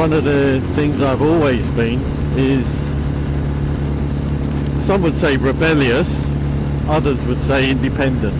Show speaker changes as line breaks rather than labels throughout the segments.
one of the things I've always been is, some would say rebellious, others would say independent.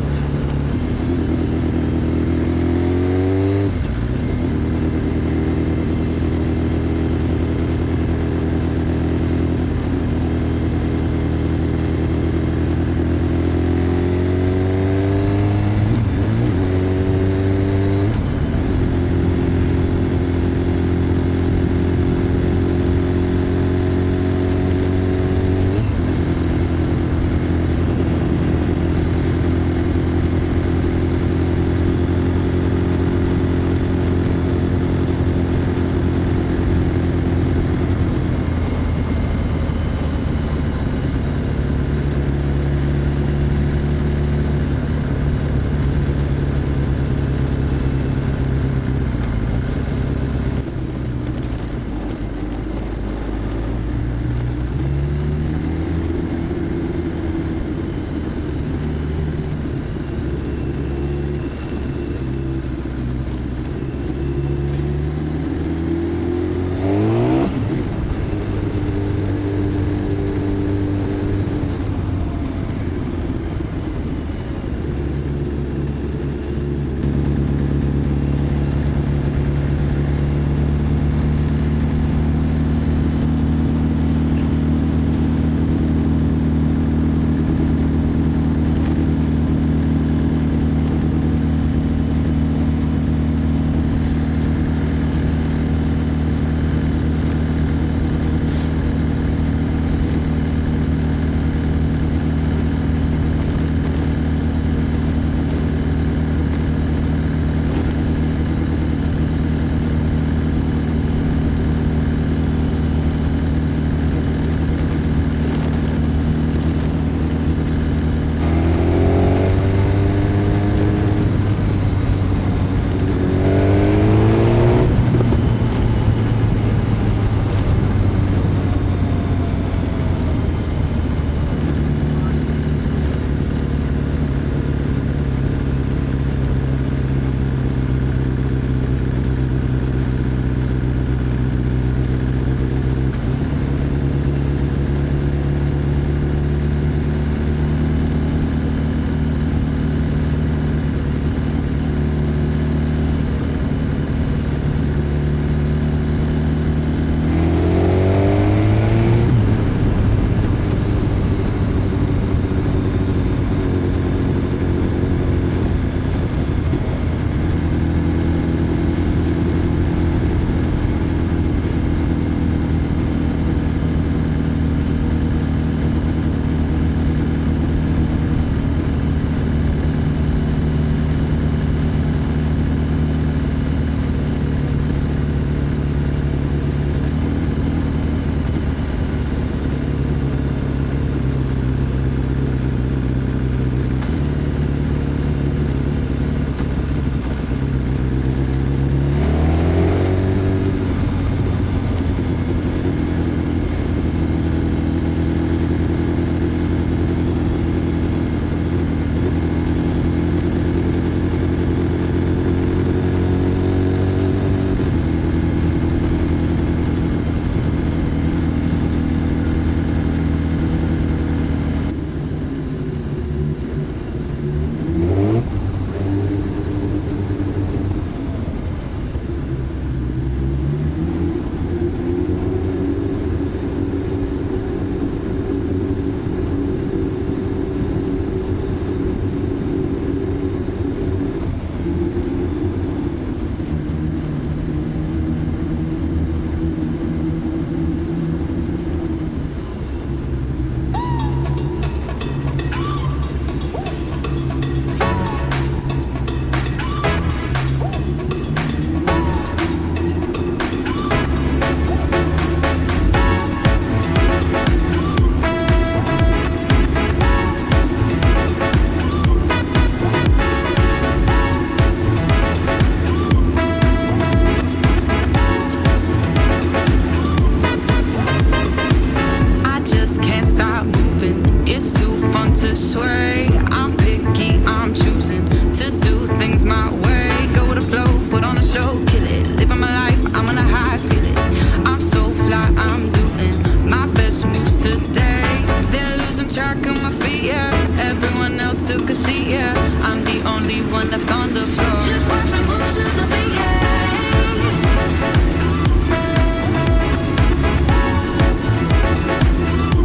I'm the only one left on the floor. Just watch me move to the beat.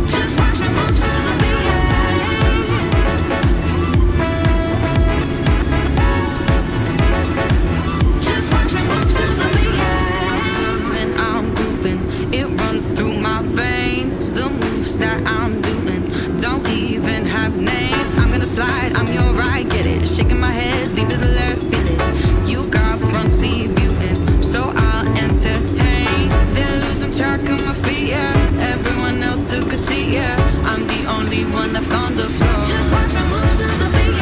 Just watch me move to the beat. Just watch me move to the beat. And I'm grooving, it runs through my veins. The moves that I'm doing don't even have names. I'm gonna slide, I'm your right, get it. Shaking my head, lean to the left, feel it. You got front seat viewing, so I'll entertain. They're losing track of my feet, yeah. Everyone else took a seat, yeah. I'm the only one left on the floor. Just watch me move to the beat,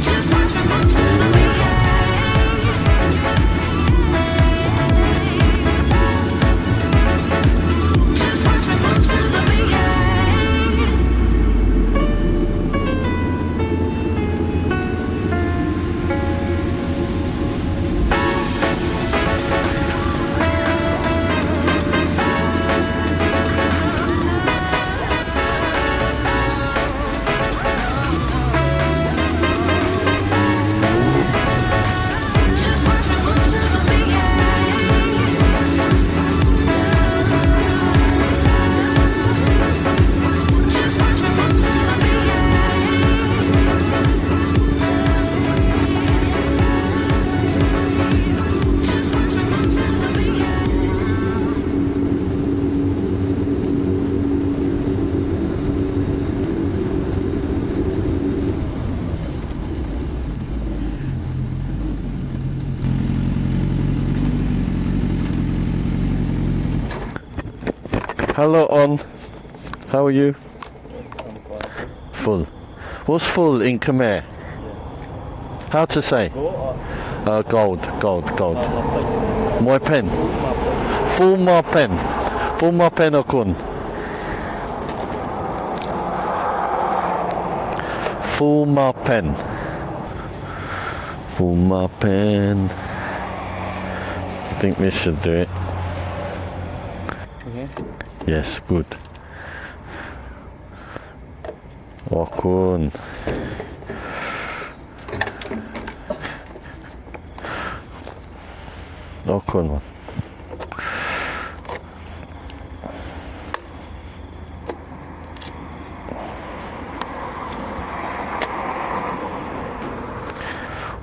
just watch me move to the beat. Just watch me move to the beat. Just watch me move to the beat. Just watch me move to the beat. Just watch me move to the beat.
Hello, on. How are you? Full. What's full in Khmer? How to say? Gold. Moi pen. Full ma pen. Full ma pen okun. Full ma pen. Full ma pen. I think this should do it.
Okay.
Yes, good. Okun. Okun.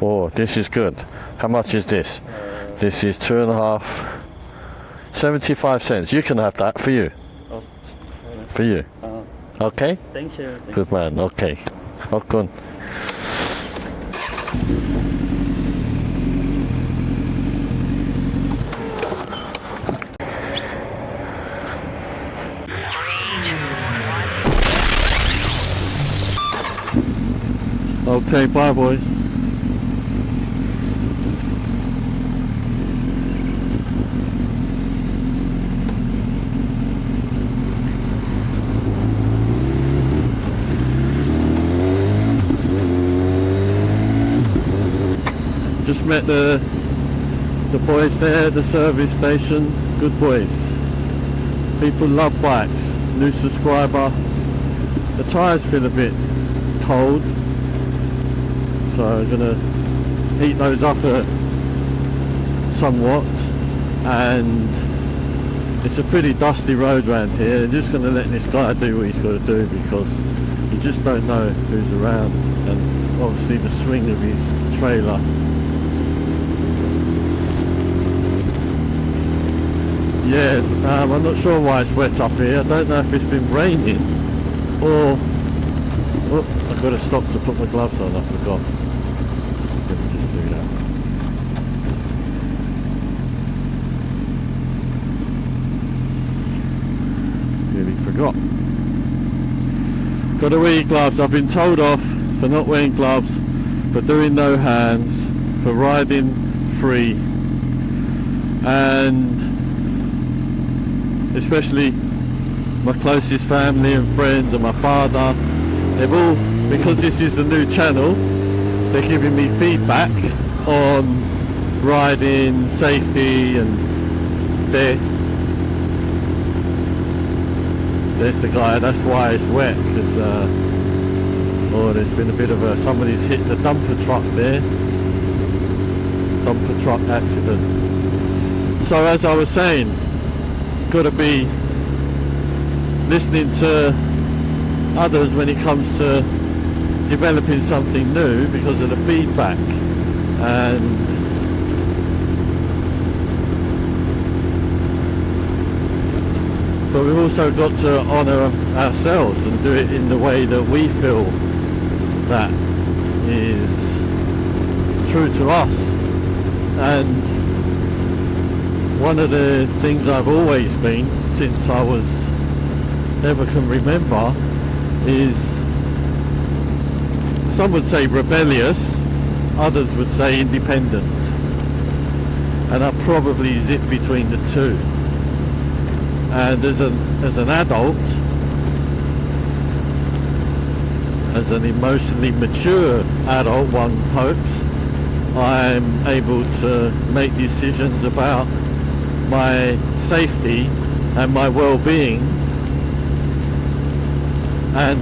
Oh, this is good. How much is this? This is 2.5. 75 cents. You can have that for you.
Oh,
For you. Okay?
thank you.
Good man. Okay. Okun. Okay, bye boys. Just met the boys there at the service station. Good boys. People love bikes. New subscriber. The tyres feel a bit cold, so I'm gonna heat those up somewhat. And it's a pretty dusty road around here. I'm just gonna let this guy do what he's got to do, because you just don't know who's around, and obviously the swing of his trailer. Yeah, I'm not sure why it's wet up here. I don't know if it's been raining or... Oh, I've got to stop to put my gloves on, I forgot. Let me just do that. Really forgot. Got to wear gloves. I've been told off for not wearing gloves, for doing no hands, for riding free, and especially my closest family and friends and my father, they've all, because this is a new channel, they're giving me feedback on riding, safety, and There's the guy, that's why it's wet, because there's been a bit of somebody's hit the dumper truck there. Dumper truck accident. So as I was saying, got to be listening to others when it comes to developing something new because of the feedback. And but we've also got to honour ourselves and do it in the way that we feel that is true to us. And one of the things I've always been, since I was ever can remember, is, some would say rebellious, others would say independent. And I probably zip between the two. And as an adult, as an emotionally mature adult, one hopes, I'm able to make decisions about my safety and my well-being, and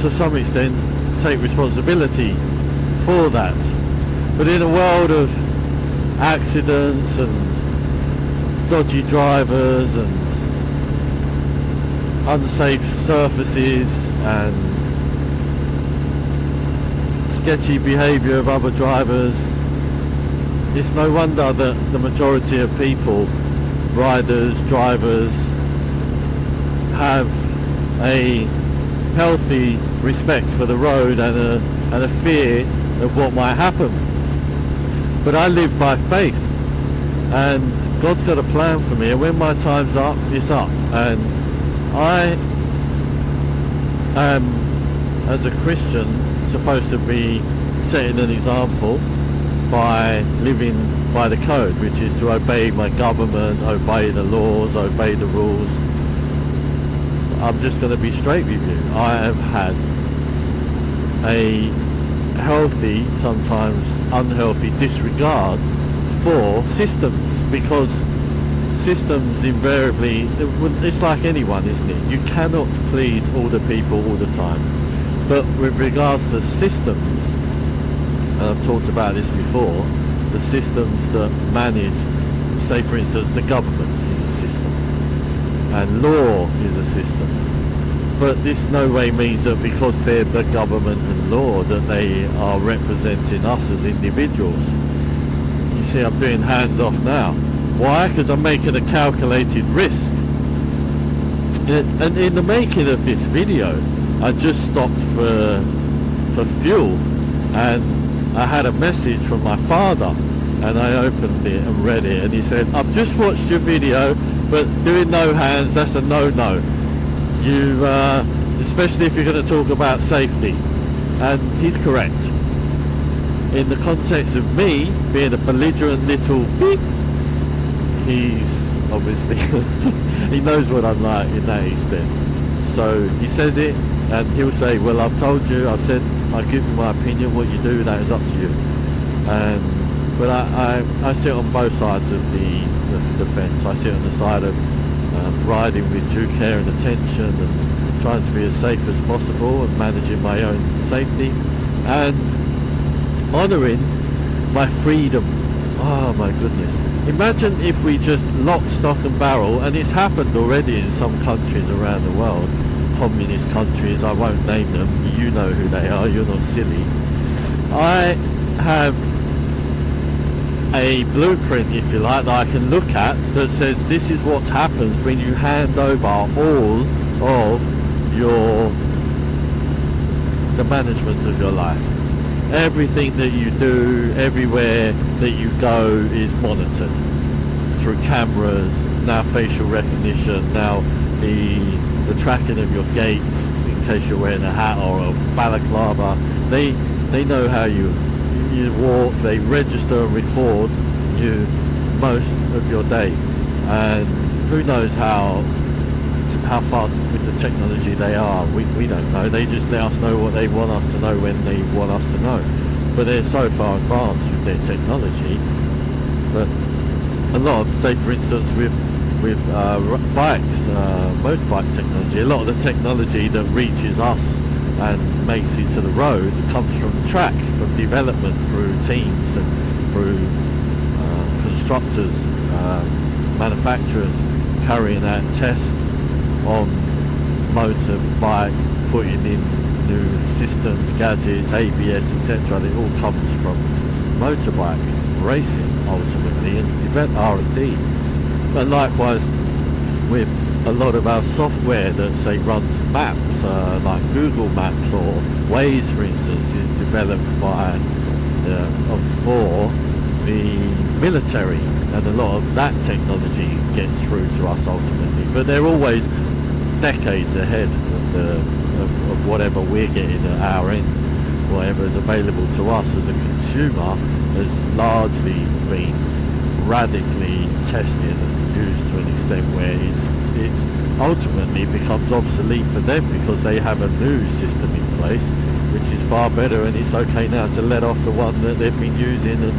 to some extent take responsibility for that. But in a world of accidents and dodgy drivers and unsafe surfaces and sketchy behaviour of other drivers, it's no wonder that the majority of people, riders, drivers, have a healthy respect for the road and a fear of what might happen. But I live by faith, and God's got a plan for me, and when my time's up, it's up. And I am, as a Christian, supposed to be setting an example by living by the code, which is to obey my government, obey the laws, obey the rules. I'm just going to be straight with you. I have had a healthy, sometimes unhealthy disregard for systems, because systems invariably, it's like anyone, isn't it? You cannot please all the people all the time. But with regards to systems, and I've talked about this before, the systems that manage, say for instance, the government is a system, and law is a system. But this no way means that because they're the government and law that they are representing us as individuals. You see, I'm doing hands off now. Why? Because I'm making a calculated risk. And in the making of this video, I just stopped for fuel, and I had a message from my father, and I opened it and read it, and he said, "I've just watched your video, but doing no hands, that's a no-no. You, especially if you're going to talk about safety." And he's correct. In the context of me being a belligerent little beep, he's obviously, he knows what I'm like in that extent. So he says it, and he'll say, "Well, I've told you, I've said, I give you my opinion, what you do, that is up to you." But I sit on both sides of the fence. I sit on the side of riding with due care and attention and trying to be as safe as possible and managing my own safety and honouring my freedom. Oh my goodness. Imagine if we just lock, stock and barrel, and it's happened already in some countries around the world, communist countries, I won't name them, you know who they are, you're not silly. I have a blueprint, if you like, that I can look at that says this is what happens when you hand over all of the management of your life. Everything that you do, everywhere that you go is monitored through cameras, now facial recognition, now the tracking of your gait in case you're wearing a hat or a balaclava. They know how you walk, they register and record you most of your day, and who knows how far with the technology they are. We don't know. They just let us know what they want us to know when they want us to know. But they're so far advanced with their technology. But a lot of, say for instance, with with bikes, motorbike technology. A lot of the technology that reaches us and makes it to the road comes from track, from development through teams and through constructors, manufacturers carrying out tests on motorbikes, putting in new systems, gadgets, ABS, etc. It all comes from motorbike racing ultimately, and R&D. But likewise with a lot of our software that say runs maps, like Google Maps or Waze for instance, is developed by for the military, and a lot of that technology gets through to us ultimately. But they're always decades ahead of whatever we're getting at our end. Whatever is available to us as a consumer has largely been radically tested and used to an extent where it's ultimately becomes obsolete for them, because they have a new system in place which is far better, and it's okay now to let off the one that they've been using and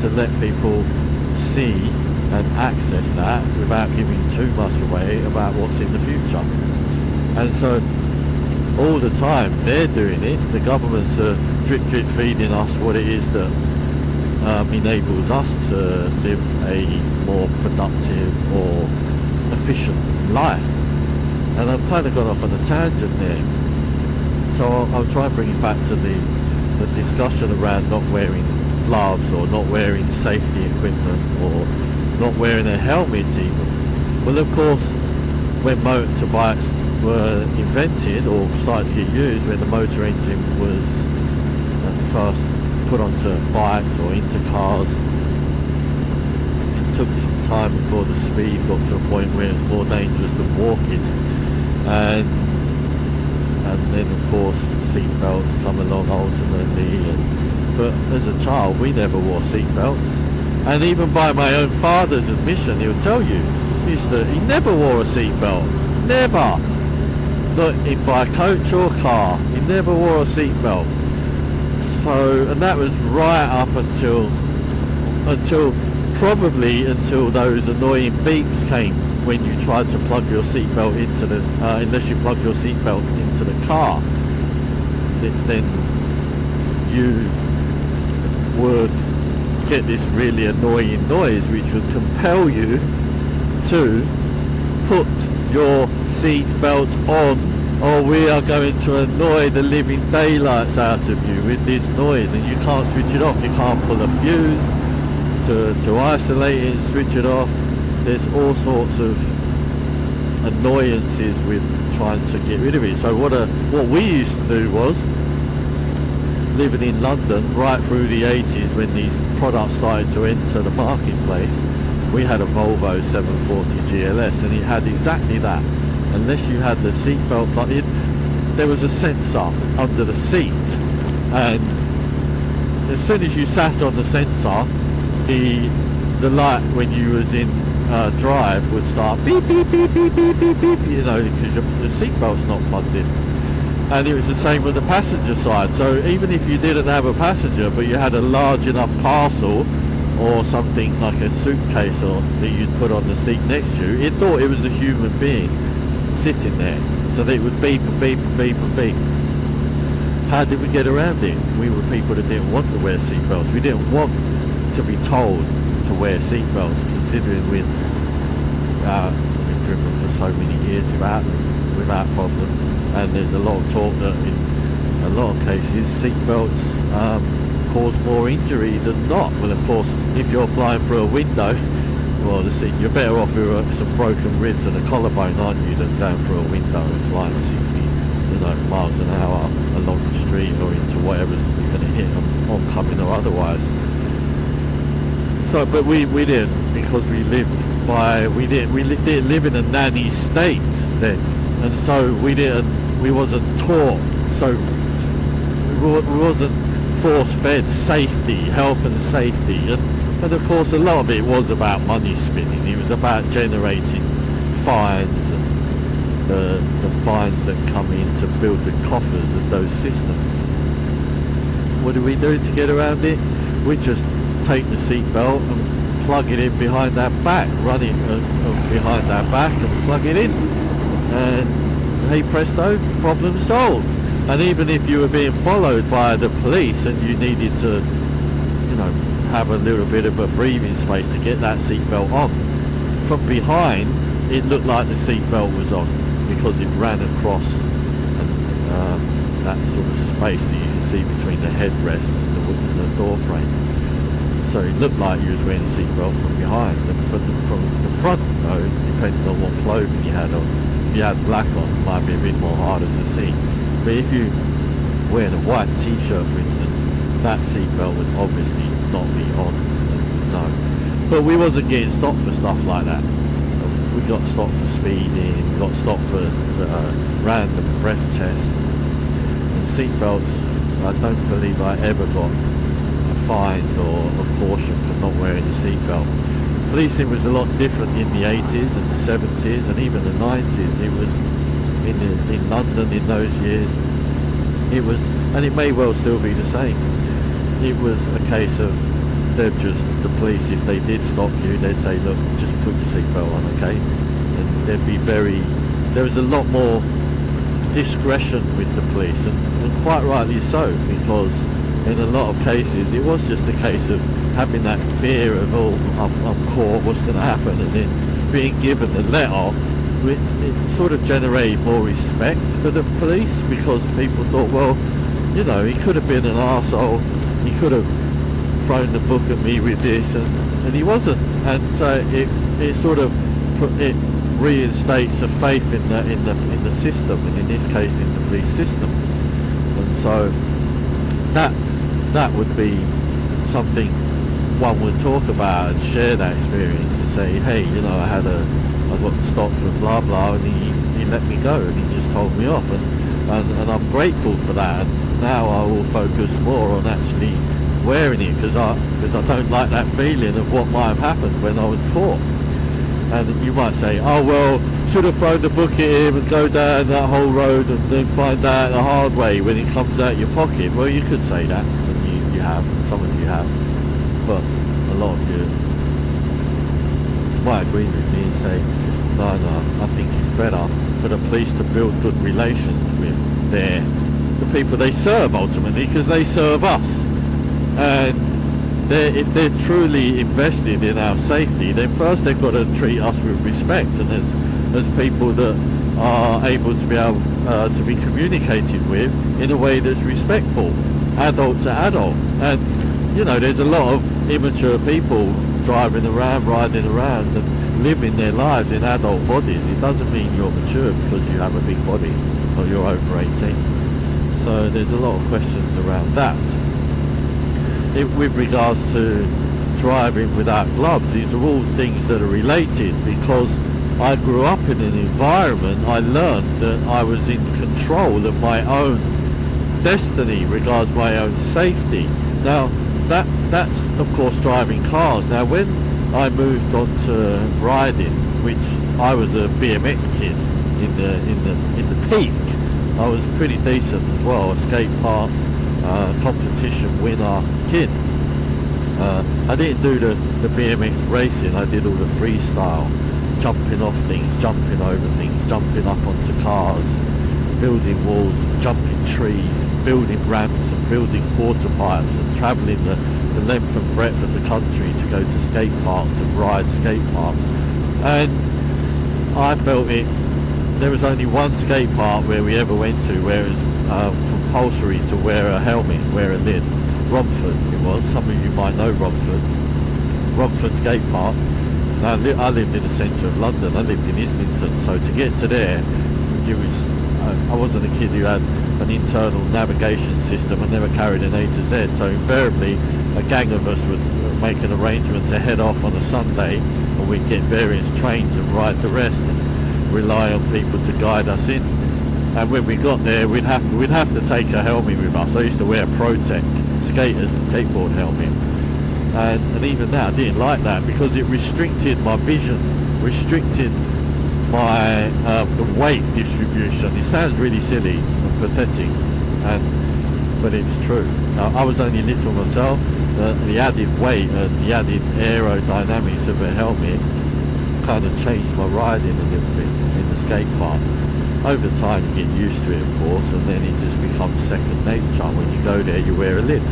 to let people see and access that without giving too much away about what's in the future. And so all the time they're doing it, the governments are drip feeding us what it is that enables us to live a more productive or efficient life. And I've kind of gone off on a tangent there, so I'll try and bring it back to the discussion around not wearing gloves or not wearing safety equipment or not wearing a helmet even. Well, of course, when motorbikes were invented or started to get used, when the motor engine was first put onto bikes or into cars, it took some time before the speed got to a point where it's more dangerous than walking, and then of course seatbelts come along ultimately, but as a child we never wore seatbelts, and even by my own father's admission he'll tell you he never wore a seatbelt, never, not in by coach or car, he never wore a seatbelt. So, and that was right up until those annoying beeps came when you tried to plug your seatbelt into the unless you plug your seatbelt into the car, then you would get this really annoying noise which would compel you to put your seatbelt on, or we are going to annoy the living daylights out of you with this noise, and you can't switch it off. You can't pull a fuse to isolate it and switch it off. There's all sorts of annoyances with trying to get rid of it. So what we used to do was, living in London right through the 80s when these products started to enter the marketplace, we had a Volvo 740 GLS, and it had exactly that. Unless you had the seatbelt plug in, there was a sensor under the seat, and as soon as you sat on the sensor, the light when you was in drive would start beep beep beep beep beep beep beep, you know, because the seatbelt's not plugged in. And it was the same with the passenger side. So even if you didn't have a passenger, but you had a large enough parcel or something like a suitcase or that you'd put on the seat next to you, it thought it was a human being sitting there, so that it would beep and beep and beep and beep. How did we get around it? We were people that didn't want to wear seatbelts. We didn't want to be told to wear seatbelts, considering we've been driven for so many years without problems, and there's a lot of talk that in a lot of cases seatbelts cause more injury than not. Well, of course, if you're flying through a window, well, you're better off with some broken ribs and a collarbone, aren't you, than going through a window and flying 60 miles an hour along the street or into whatever you're going to hit, oncoming or otherwise. So, but we didn't, because we didn't live in a nanny state then, and so we wasn't taught, so we wasn't force-fed safety, health and safety, and of course a lot of it was about money spinning. It was about generating fines, and the fines that come in to build the coffers of those systems. What do we do to get around it? We just take the seatbelt and plug it in behind our back, run it behind our back and plug it in, and hey presto, problem solved. And even if you were being followed by the police and you needed to, have a little bit of a breathing space to get that seatbelt on, from behind it looked like the seatbelt was on because it ran across that sort of space that you can see between the headrest and the door frame. So it looked like you was wearing a seatbelt from behind. And from the front though, depending on what clothing you had on, if you had black on, it might be a bit more harder to see. But if you wear a white t-shirt for instance, that seatbelt would obviously not be on, no. But we wasn't getting stopped for stuff like that. We got stopped for speeding, got stopped for random breath tests. And seatbelts, I don't believe I ever got a fine or a caution for not wearing a seatbelt. Policing was a lot different in the 80s and the 70s and even the 90s. It was in London in those years. It was, and it may well still be the same. It was a case of the police, if they did stop you, they'd say, look, just put your seatbelt on, okay? And there was a lot more discretion with the police, and quite rightly so, because in a lot of cases it was just a case of having that fear of, oh, I'm caught, what's going to happen, and then being given the let-off. It sort of generated more respect for the police, because people thought, well, he could have been an arsehole, he could have thrown the book at me with this, and he wasn't. And so it sort of reinstates a faith in the system, and in this case in the police system. And so that would be something one would talk about and share that experience and say, hey, I got stopped for blah blah, and he let me go, and he just told me off, and I'm grateful for that. And now I will focus more on actually wearing it, because I don't like that feeling of what might have happened when I was caught. And you might say, oh well, should have thrown the book at him and go down that whole road and then find out the hard way when it comes out your pocket. Well, you could say that, and you have, some of you have, but a lot of you might agree with me and say, no, I think it's better for the police to build good relations with the people they serve, ultimately, because they serve us. And if they're truly invested in our safety, then first they've got to treat us with respect, and as people that are able to be able to be communicated with in a way that's respectful, adult to adult. And there's a lot of immature people driving around, riding around, and living their lives in adult bodies. It doesn't mean you're mature because you have a big body or you're over 18. So there's a lot of questions around that. With regards to driving without gloves, these are all things that are related, because I grew up in an environment, I learned that I was in control of my own destiny regards my own safety. Now that's of course driving cars. Now when I moved on to riding, which I was a BMX kid in the peak, I was pretty decent as well, a skate park competition winner kid. I didn't do the BMX racing, I did all the freestyle, jumping off things, jumping over things, jumping up onto cars, building walls, jumping trees, building ramps and building quarter pipes, and travelling the length and breadth of the country to go to skate parks and ride skate parks. And I felt there was only one skate park where we ever went to where it was compulsory to wear a helmet, wear a lid. Romford it was. Some of you might know Romford skate park. Now I lived in the centre of London, I lived in Islington, so to get to there, I wasn't a kid who had an internal navigation system. I never carried an A to Z, so invariably a gang of us would make an arrangement to head off on a Sunday, and we'd get various trains and ride the rest and rely on people to guide us in. And when we got there, we'd have to take a helmet with us. I used to wear a Protec skateboard helmet, and even that I didn't like that, because it restricted my vision, restricted my the weight distribution. It sounds really silly and pathetic, and but it's true. I was only little myself. The added weight and the added aerodynamics of a helmet kind of changed my riding a little bit in the skate park. Over time you get used to it, of course, and then it just becomes second nature. When you go there, you wear a lid,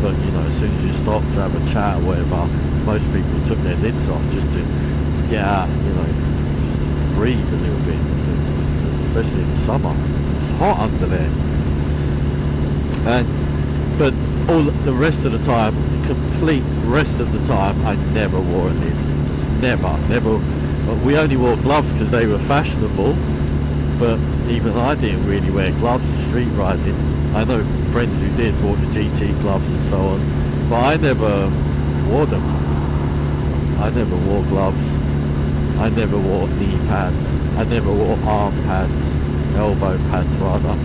but you know, as soon as you stop to have a chat or whatever, most people took their lids off just to get out, you know, just to breathe a little bit, especially in the summer. It's hot under there. But all the rest of the time, the complete rest of the time, I never wore a lid. Never. We only wore gloves because they were fashionable, but even I didn't really wear gloves street riding. I know friends who did, bought the GT gloves and so on, but I never wore them. I never wore gloves. I never wore knee pads. I never wore arm pads, elbow pads rather.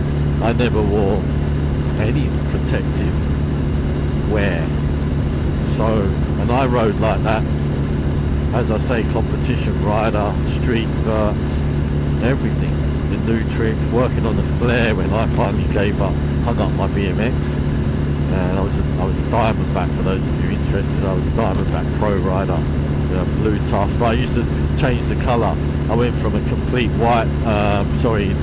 I never wore any protective wear. So, and I rode like that. As I say, competition rider, street verts, everything. The new tricks, working on the flare when I finally gave up, hung up my BMX. And I was a Diamondback, for those of you interested. I was a Diamondback pro rider, blue tuff. But I used to change the colour. I went from a complete white,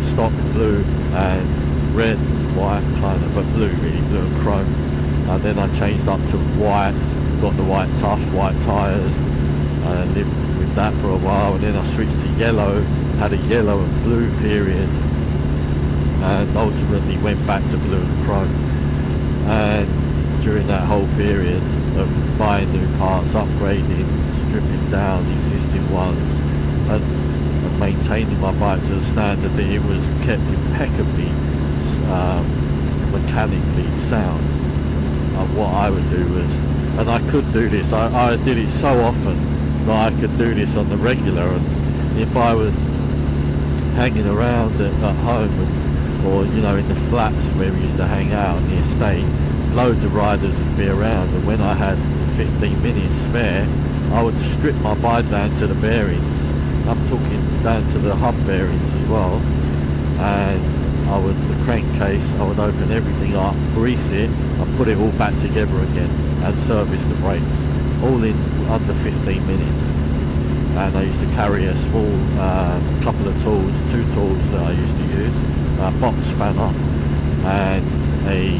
stock blue and red, white kind of, but blue really, blue and chrome. And then I changed up to white, got the white tuff, white tyres. I lived with that for a while, and then I switched to yellow, had a yellow and blue period, and ultimately went back to blue and chrome. And during that whole period of buying new parts, upgrading, stripping down existing ones, and maintaining my bike to the standard that it was kept impeccably mechanically sound. And what I would do was, and I could do this, I did it so often that I could do this on the regular, and if I was hanging around at home or you know, in the flats where we used to hang out in the estate, loads of riders would be around, and when I had 15 minutes spare, I would strip my bike down to the bearings. I'm talking down to the hub bearings as well, and the crankcase, I would open everything up, grease it, and put it all back together again, and service the brakes, all in under 15 minutes. And I used to carry a small couple of tools, two tools that I used to use, a box spanner and a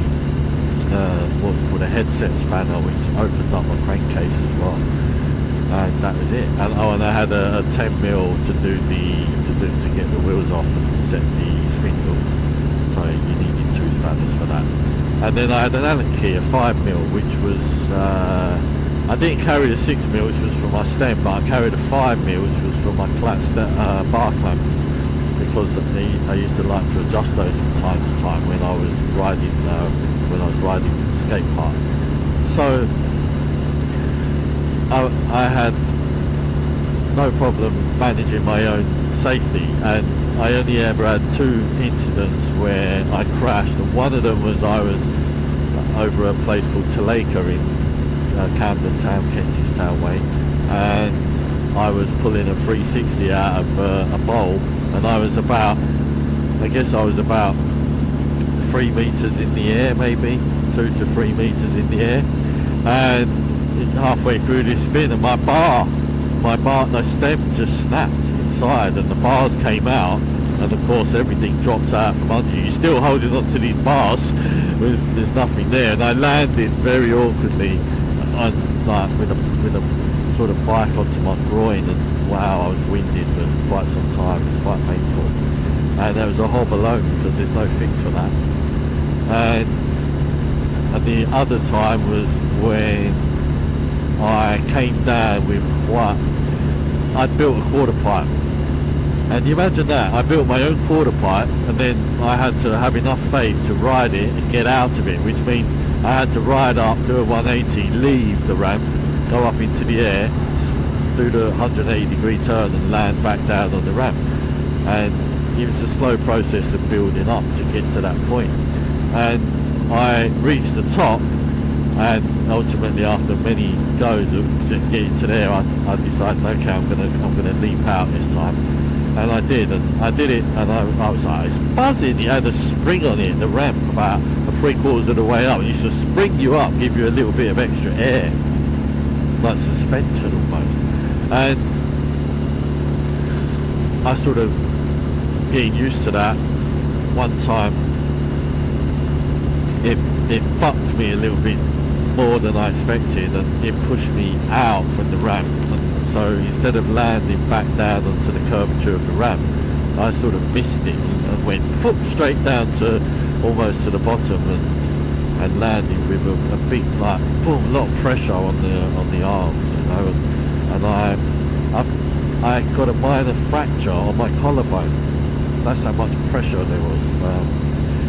what's called a headset spanner, which opened up my crankcase as well. And that was it. And I had a 10mm to get the wheels off and set the spindles. So you needed two spanners for that. And then I had an Allen key, a 5mm, which was I didn't carry the 6mm, which was for my stem, but I carried a 5mm, which was for my bar clamps, because I used to like to adjust those from time to time when I was riding the skate park. So I had no problem managing my own safety, and I only ever had two incidents where I crashed, and one of them was I was over a place called Taleka in Camden town, Kentish Town way, and I was pulling a 360 out of a bowl, and I was about 3 meters in the air, maybe 2 to 3 meters in the air, and halfway through this spin, and the stem just snapped inside, and the bars came out, and of course everything drops out from under you. You're still holding on to these bars there's nothing there, and I landed very awkwardly with a sort of bike onto my groin, and wow, I was winded for quite some time. It was quite painful, and there was a hob alone because there's no fix for that. And the other time was when I came down with I'd built a quarter pipe, and you imagine that, I built my own quarter pipe, and then I had to have enough faith to ride it and get out of it, which means I had to ride up, do a 180, leave the ramp, go up into the air, do the 180 degree turn and land back down on the ramp. And it was a slow process of building up to get to that point. And I reached the top, and ultimately after many goes of getting to there, I decided, okay, I'm gonna leap out this time. And I did it, and I was like, it's buzzing. You had a spring on it, the ramp, about 3/4 of the way up. It used to spring you up, give you a little bit of extra air, like suspension almost. And I sort of getting used to that. One time, it bucked me a little bit more than I expected, and it pushed me out from the ramp. And so instead of landing back down onto the curvature of the ramp, I sort of missed it and went straight down to almost to the bottom, and landing with a big, like, boom, a lot of pressure on the arms, you know, and I got a minor fracture on my collarbone. That's how much pressure there was.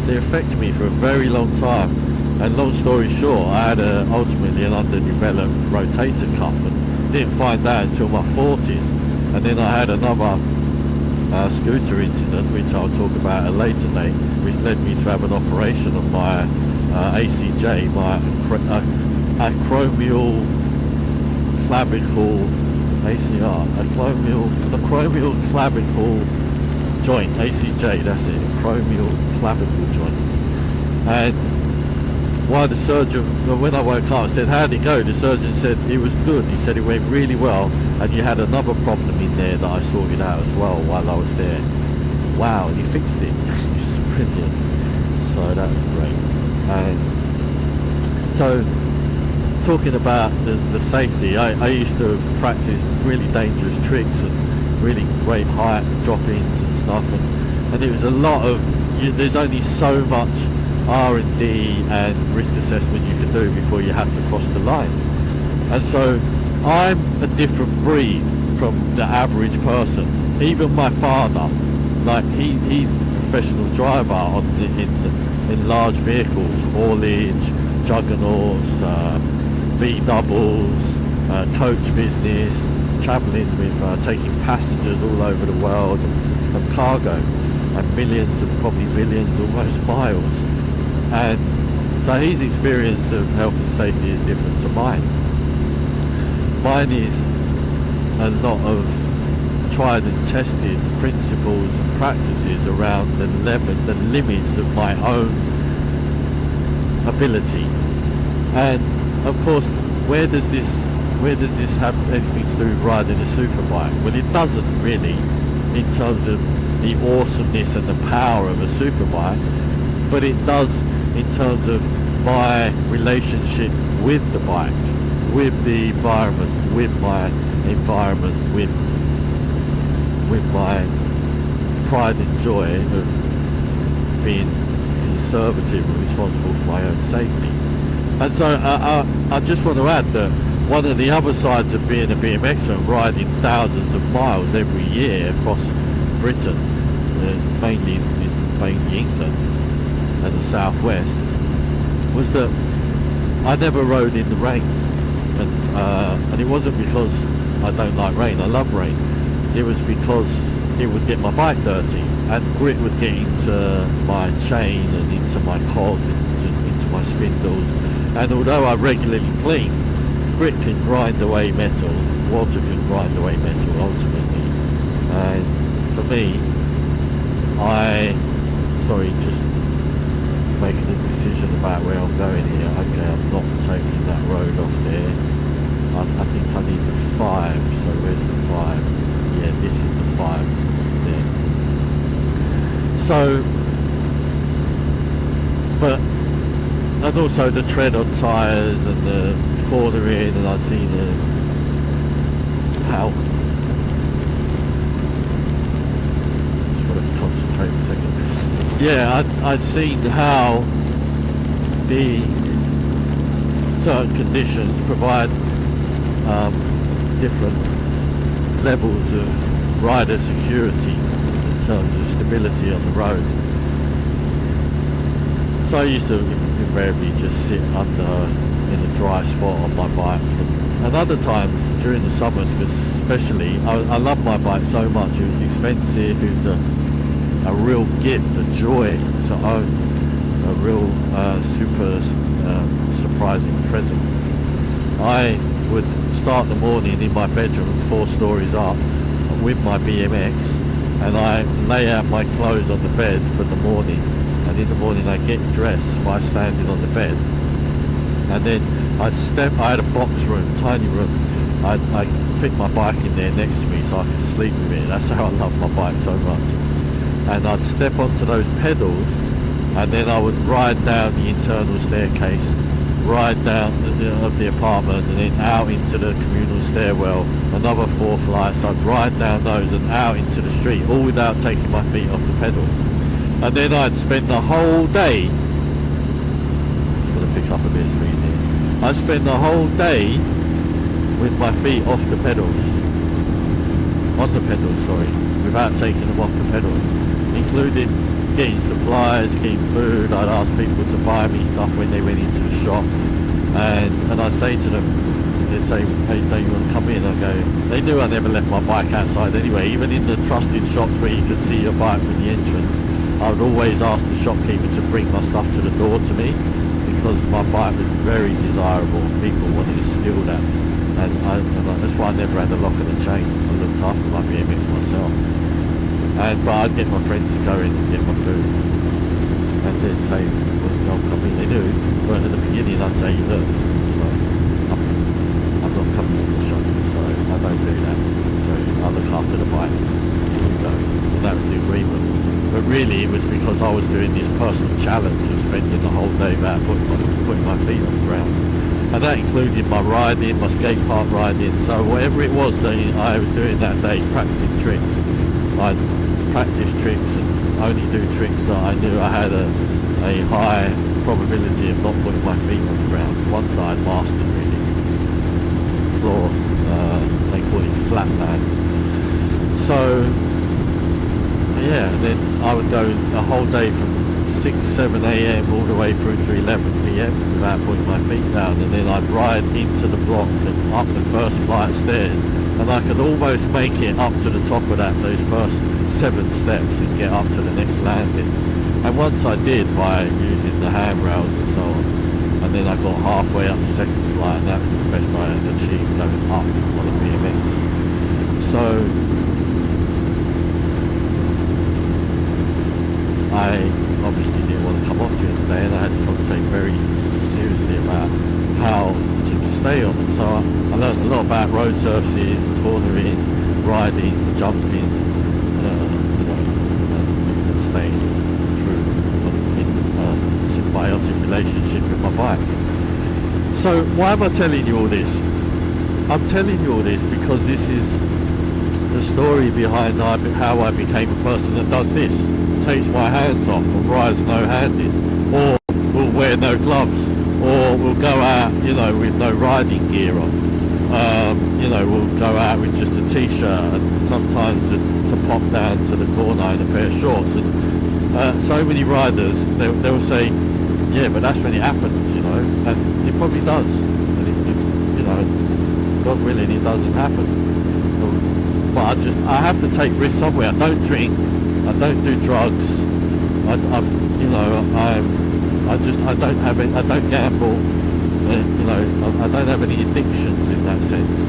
It affected me for a very long time, and long story short, I had ultimately an underdeveloped rotator cuff, and didn't find that until my 40s. And then I had another scooter incident, which I'll talk about at a later date, which led me to have an operation on my ACJ, my acromial clavicle, ACR, acromial clavicle joint, ACJ, that's it, acromial clavicle joint. And while the surgeon, when I woke up, I said, how'd it go? The surgeon said it was good. He said it went really well, and you had another problem in there that I sorted out as well while I was there. Wow, and he fixed it. It's brilliant. So that was great. And so, talking about the safety, I used to practice really dangerous tricks and really great height drop-ins and stuff, and it was a lot of, there's only so much R&D and risk assessment you can do before you have to cross the line. And so I'm a different breed from the average person. Even my father, like he's a professional driver in large vehicles, haulage, juggernauts, B-doubles, coach business, travelling with taking passengers all over the world, and cargo, and millions and probably billions almost miles. And so his experience of health and safety is different to mine. Mine is a lot of tried and tested principles and practices around the limits of my own ability. And of course, where does this have anything to do with riding a superbike? Well, it doesn't really, in terms of the awesomeness and the power of a superbike, but it does in terms of my relationship with the bike, with the environment, with my environment, with my pride and joy of being conservative and responsible for my own safety. And so I just want to add that one of the other sides of being a BMXer and riding thousands of miles every year across Britain, mainly England and the southwest, was that I never rode in the rain, and it wasn't because I don't like rain. I love rain. It was because it would get my bike dirty, and grit would get into my chain and into my cog, into my spindles. And although I regularly clean, grit can grind away metal, water can grind away metal ultimately. And for me, just making a decision about where I'm going here. Okay, I'm not taking that road off there. I think I need the 5, so where's the 5? Yeah, this is the 5 there. So, and also the tread on tyres and the cornering, and I've seen how, just got to concentrate for a second. Yeah, I'd seen how the certain conditions provide different levels of rider security in terms of stability on the road. So I used to invariably just sit under in a dry spot on my bike, and other times during the summers, especially, I love my bike so much. It was expensive. It was a real gift, a joy to own, a real super surprising present. I would start the morning in my bedroom 4 stories up with my BMX, and I lay out my clothes on the bed for the morning, and in the morning I get dressed by standing on the bed, and then I had a box room, tiny room. I fit my bike in there next to me so I could sleep with it. That's how I love my bike so much. And I'd step onto those pedals, and then I would ride down the internal staircase, ride down of the apartment, and then out into the communal stairwell, another 4 flights. I'd ride down those and out into the street, all without taking my feet off the pedals. And then I'd spend the whole day, I'm going to pick up a bit of speed here, I'd spend the whole day with my feet off the pedals, on the pedals, sorry, without taking them off the pedals, including getting supplies, getting food. I'd ask people to buy me stuff when they went into the shop, and I'd say to them, they'd say, hey, don't you want to come in? I go, they knew I never left my bike outside anyway. Even in the trusted shops where you could see your bike from the entrance, I would always ask the shopkeeper to bring my stuff to the door to me, because my bike was very desirable. People wanted to steal that, and that's why I never had a lock and a chain. I looked after my BMX myself. But I'd get my friends to go in and get my food, and they'd say, well, don't come in. They knew, but at the beginning I'd say, look, you know, I'm not coming in the shop, so I don't do that. So I look after the bikes, you go, and that was the agreement. But really it was because I was doing this personal challenge of spending the whole day without putting my feet on the ground. And that included my riding, my skate park riding, so whatever it was that I was doing that day, practicing tricks, I'd practice tricks and only do tricks that I knew I had a high probability of not putting my feet on the ground. Once I had mastered really. Floor, they call it flatland. So, yeah, and then I would go a whole day from 6, 7 a.m. all the way through to 11 p.m. without putting my feet down, and then I'd ride into the block and up the first flight of stairs, and I could almost make it up to the top of those first 7 steps and get up to the next landing. And once I did, by using the handrails and so on, and then I got halfway up the second flight, and that was the best I had achieved going up on a BMX. So I obviously didn't want to come off during the day, and I had to concentrate very seriously about how to stay on it. So I learned a lot about road surfaces, cornering, riding, jumping, and staying true in a symbiotic relationship with my bike. So why am I telling you all this? I'm telling you all this because this is the story behind how I became a person that does this. Takes my hands off and rides no-handed, or will wear no gloves, or will go out, with no riding gear on. We'll go out with just a t-shirt and sometimes to pop down to the corner in a pair of shorts. And so many riders, they'll say, yeah, but that's when it happens, and it probably does. And God willing, it doesn't happen. But I have to take risks somewhere. I don't drink. I don't do drugs. I don't gamble. I don't have any addictions in that sense.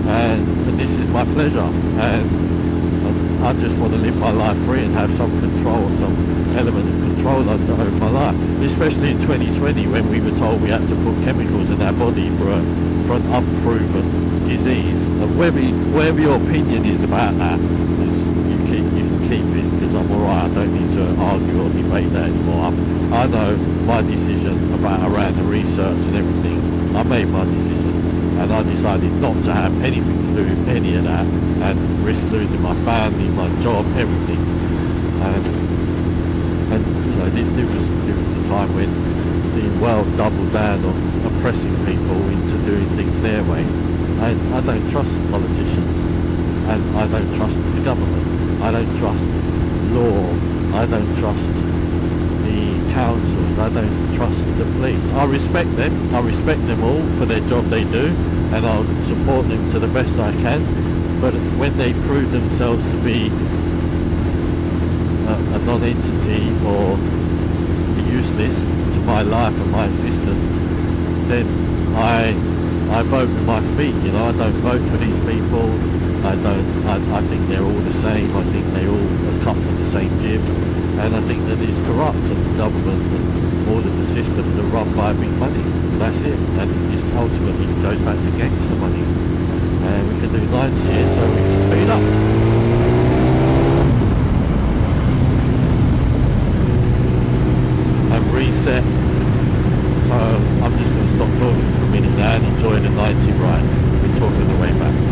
And this is my pleasure. And I just want to live my life free and have some control, some element of control over my life. Especially in 2020, when we were told we had to put chemicals in our body for an unproven disease. And whatever your opinion is about that, you can keep it, because I'm alright. I don't need to argue or debate that anymore. I know my decision around the research and everything. I made my decision, and I decided not to have anything to do with any of that, and risk losing my family, my job, everything. And it was the time when the world doubled down on oppressing people into doing things their way. I don't trust politicians, and I don't trust the government. I don't trust law. I don't trust the councils. I don't trust the police. I respect them. I respect them all for their job they do, and I'll support them to the best I can. But when they prove themselves to be a non-entity or useless to my life and my existence, then I vote with my feet. I don't vote for these people. I think they're all the same. I think they all are cut from the same jib, and I think that it's corrupt, and the government and all of the systems are run by big money. That's it, and it ultimately goes back to gangster money. And we can do 90 years so we can speed up. And reset. So I'm just going to stop talking for a minute now and enjoy the 90 ride. We're talking the way back.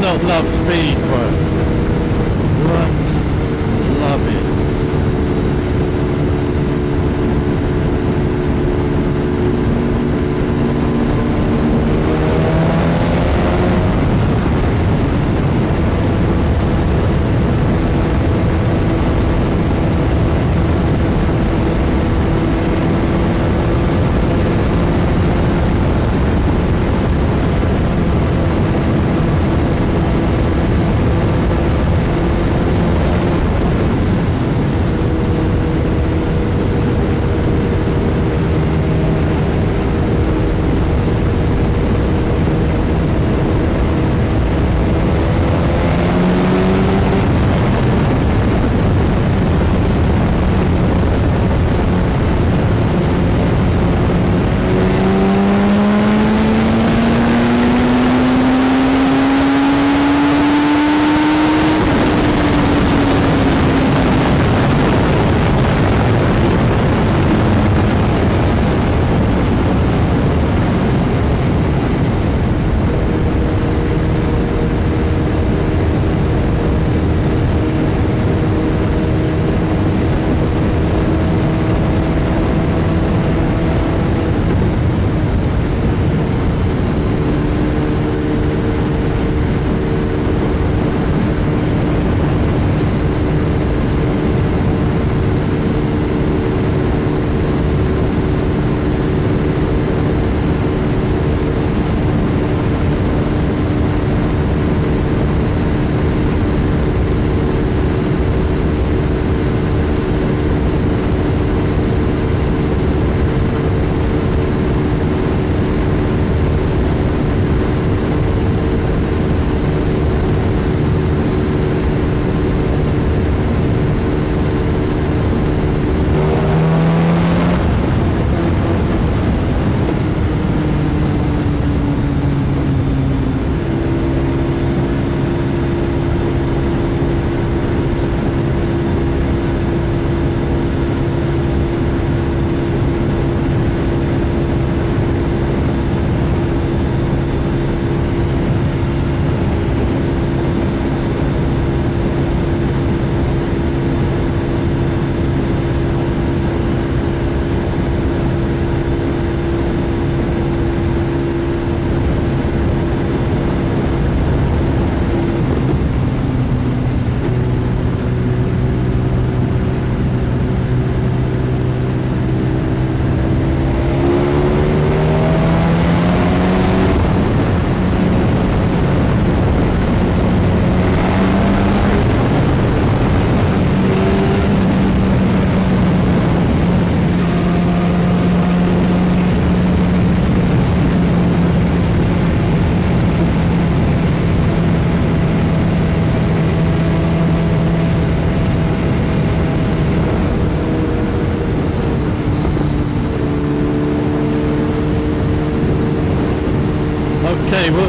not love speed, bro? What? Love it.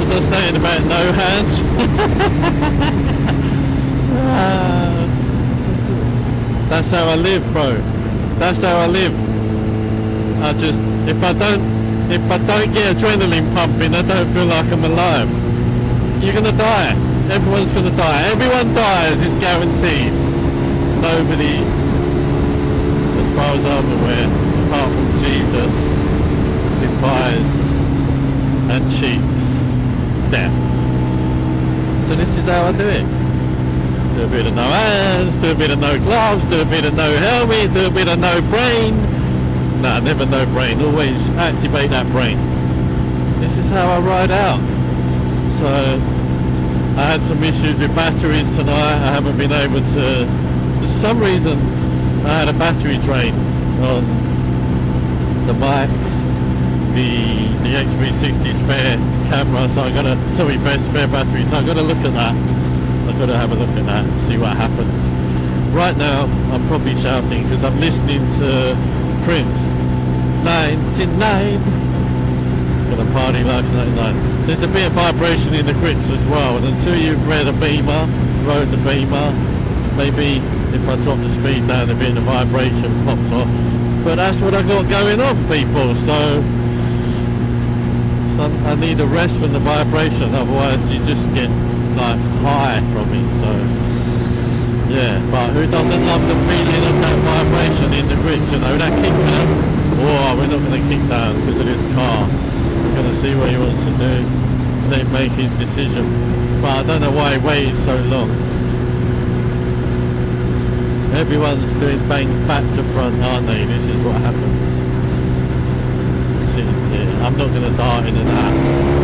was I saying about no hands? That's how I live, bro. That's how I live. I just, if I don't get adrenaline pumping, I don't feel like I'm alive. You're gonna die. Everyone's gonna die. Everyone dies, it's guaranteed. Nobody, as far as I'm aware, apart from Jesus, defies and cheats death. So this is how I do it. Do a bit of no hands, do a bit of no gloves, do a bit of no helmet, do a bit of no brain. Nah, never no brain, always activate that brain. This is how I ride out. So I had some issues with batteries tonight. I haven't been able to, for some reason I had a battery drain on the mics, the X360 spare camera, so I gotta, sorry, spare battery, so I gotta look at that. I've got to have a look at that and see what happens. Right now, I'm probably shouting because I'm listening to Prince. 99. Gonna party like 99. There's a bit of vibration in the grips as well, and until you've rode the Beamer, maybe if I drop the speed down a bit, the vibration pops off. But that's what I got going on, people. So I need a rest from the vibration, otherwise you just get like high from it. So yeah, but who doesn't love the feeling of that vibration in the grips, you know, that kick down? Oh, we're not going to kick down because of this car. We're going to see what he wants to do, then make his decision. But I don't know why he waited so long. Everyone's doing bang back to front, aren't they? This is what happens. See, yeah, I'm not going to dart into that.